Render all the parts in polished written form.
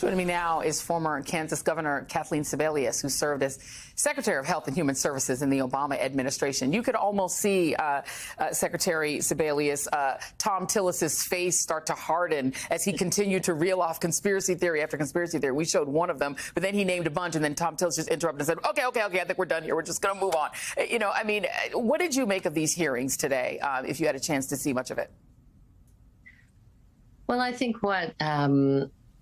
Joining me now is former Kansas Governor Kathleen Sebelius, who served as Secretary of Health and Human Services in the Obama administration. You could almost see Secretary Sebelius, Tom Tillis's face start to harden as he continued to reel off conspiracy theory after conspiracy theory. We showed one of them, but then he named a bunch, and then Tom Tillis just interrupted and said, okay, I think we're done here. We're just going to move on. You know, I mean, what did you make of these hearings today, if you had a chance to see much of it? Well, I think what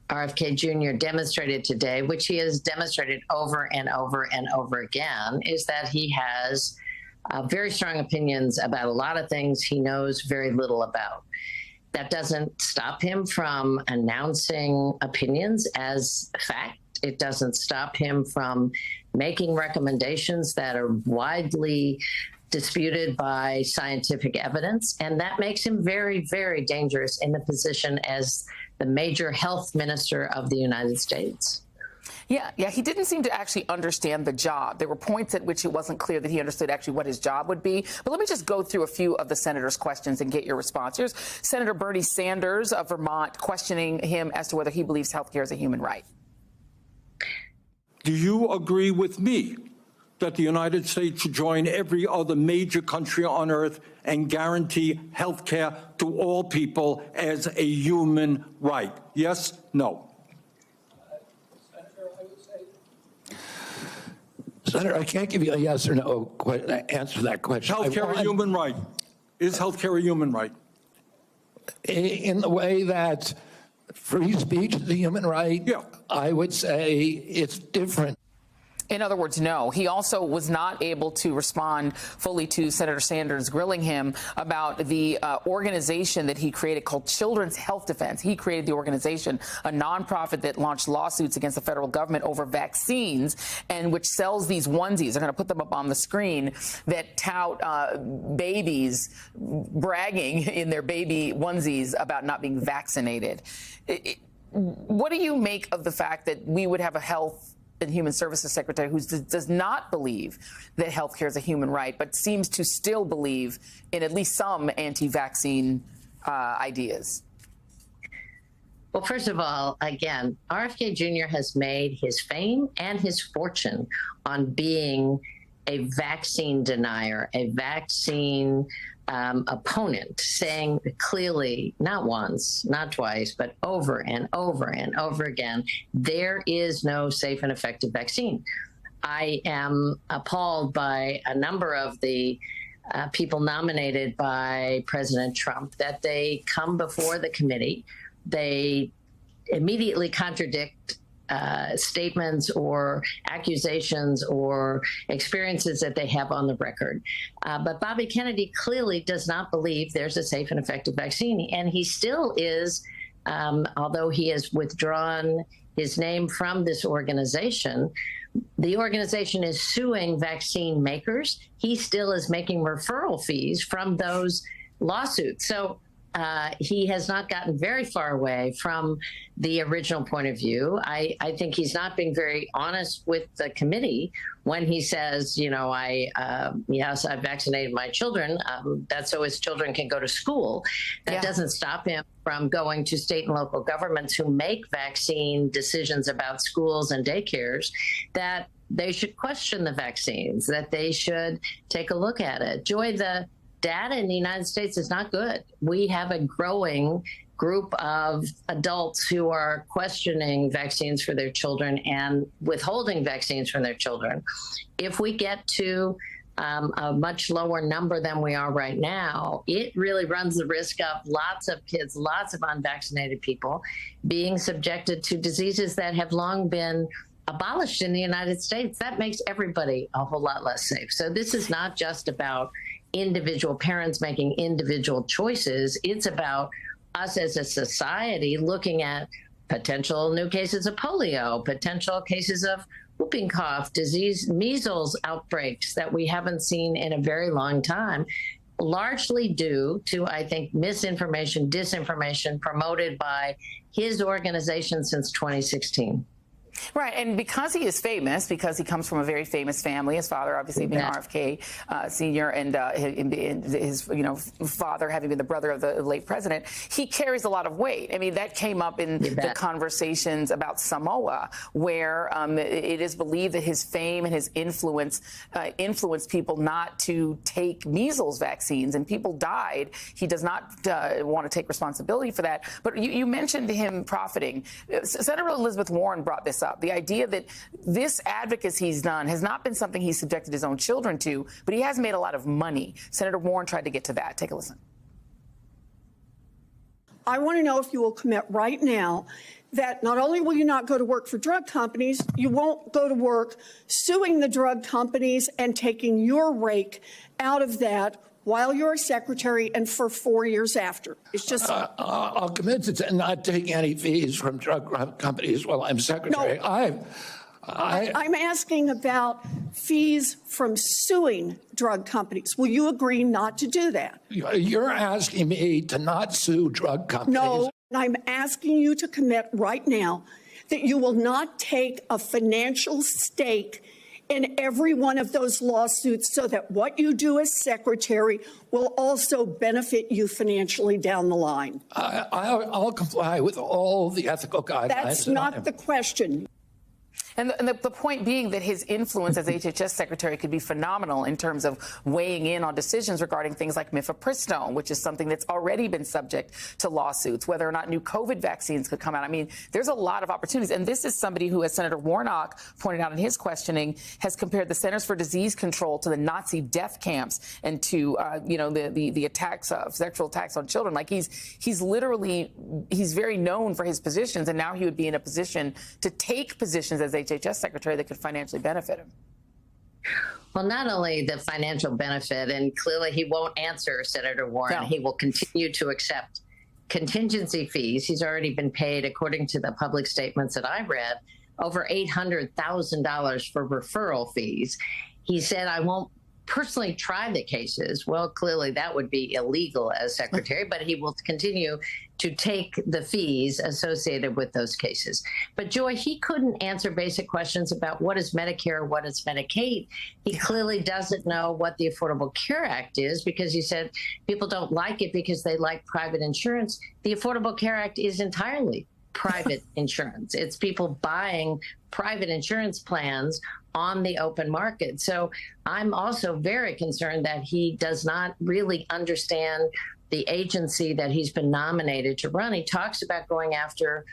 RFK Jr. demonstrated today, which he has demonstrated over and over and over again, is that he has very strong opinions about a lot of things he knows very little about. That doesn't stop him from announcing opinions as fact. It doesn't stop him from making recommendations that are widely disputed by scientific evidence, and that makes him very, very dangerous in the position as the major health minister of the United States. Yeah, he didn't seem to actually understand the job. There were points at which it wasn't clear that he understood actually what his job would be. But let me just go through a few of the senator's questions and get your response. Here's Senator Bernie Sanders of Vermont questioning him as to whether he believes health care is a human right. Do you agree with me that the United States should join every other major country on earth and guarantee health care to all people as a human right? Yes? No? Senator, I can't give you a yes or no answer to that question. Health care a human right? Is health care a human right? In the way that free speech is a human right, yeah. I would say it's different. In other words, no. He also was not able to respond fully to Senator Sanders grilling him about the organization that he created called Children's Health Defense. He created the organization, a nonprofit that launched lawsuits against the federal government over vaccines and which sells these onesies. I'm going to put them up on the screen that tout babies bragging in their baby onesies about not being vaccinated. What do you make of the fact that we would have a Health and Human Services Secretary who does not believe that health care is a human right, but seems to still believe in at least some anti-vaccine ideas? Well, first of all, again, RFK Jr. has made his fame and his fortune on being a vaccine denier, a vaccine opponent, saying clearly, not once, not twice, but over and over and over again, there is no safe and effective vaccine. I am appalled by a number of the people nominated by President Trump that they come before the committee, they immediately contradict statements or accusations or experiences that they have on the record. But Bobby Kennedy clearly does not believe there's a safe and effective vaccine. And he still is, although he has withdrawn his name from this organization, the organization is suing vaccine makers. He still is making referral fees from those lawsuits. So he has not gotten very far away from the original point of view. I think he's not being very honest with the committee when he says, you know, yes, I vaccinated my children. That's so his children can go to school. That doesn't stop him from going to state and local governments who make vaccine decisions about schools and daycares, that they should question the vaccines, that they should take a look at it. Joy, the data in the United States is not good. We have a growing group of adults who are questioning vaccines for their children and withholding vaccines from their children. If we get to a much lower number than we are right now, it really runs the risk of lots of kids, lots of unvaccinated people being subjected to diseases that have long been abolished in the United States. That makes everybody a whole lot less safe. So this is not just about individual parents making individual choices. It's about us as a society looking at potential new cases of polio, potential cases of whooping cough, disease, measles outbreaks that we haven't seen in a very long time, largely due to, I think, misinformation, disinformation promoted by his organization since 2016. Right, and because he is famous, because he comes from a very famous family, his father obviously being RFK Sr. and his father having been the brother of the late president, he carries a lot of weight. I mean, that came up in the conversations about Samoa, where it is believed that his fame and his influence influenced people not to take measles vaccines, and people died. He does not want to take responsibility for that. But you mentioned him profiting. Senator Elizabeth Warren brought this up. The idea that this advocacy he's done has not been something he's subjected his own children to, but he has made a lot of money. Senator Warren tried to get to that. Take a listen. I want to know if you will commit right now that not only will you not go to work for drug companies, you won't go to work suing the drug companies and taking your rake out of that while you're a secretary and for 4 years after. It's just... I'll commit to not taking any fees from drug companies while I'm secretary. No. I'm asking about fees from suing drug companies. Will you agree not to do that? You're asking me to not sue drug companies? No, I'm asking you to commit right now that you will not take a financial stake in every one of those lawsuits so that what you do as secretary will also benefit you financially down the line. I'll comply with all the ethical guidelines. That's not the question. And the point being that his influence as HHS secretary could be phenomenal in terms of weighing in on decisions regarding things like mifepristone, which is something that's already been subject to lawsuits, whether or not new COVID vaccines could come out. I mean, there's a lot of opportunities. And this is somebody who, as Senator Warnock pointed out in his questioning, has compared the Centers for Disease Control to the Nazi death camps and to, the attacks of sexual attacks on children. Like he's very known for his positions, and now he would be in a position to take positions as HHS secretary that could financially benefit him. Well, not only the financial benefit, and clearly he won't answer Senator Warren. No. He will continue to accept contingency fees. He's already been paid, according to the public statements that I read, over $800,000 for referral fees. He said, I won't personally try the cases. Well, clearly that would be illegal as secretary, but he will continue to take the fees associated with those cases. But Joy, he couldn't answer basic questions about what is Medicare, what is Medicaid. He clearly doesn't know what the Affordable Care Act is, because he said people don't like it because they like private insurance. The Affordable Care Act is entirely private insurance. It's people buying private insurance plans on the open market. So I'm also very concerned that he does not really understand the agency that he's been nominated to run. He talks about going after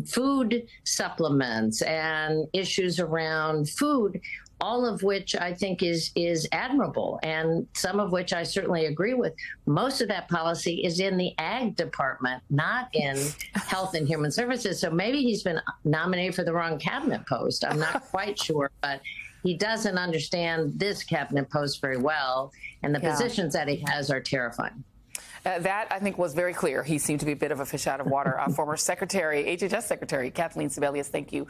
food supplements and issues around food, all of which I think is admirable, and some of which I certainly agree with. Most of that policy is in the Ag Department, not in Health and Human Services. So maybe he's been nominated for the wrong cabinet post. I'm not quite sure, but he doesn't understand this cabinet post very well, and the positions that he has are terrifying. That, I think, was very clear. He seemed to be a bit of a fish out of water. Former Secretary, HHS Secretary Kathleen Sebelius, thank you.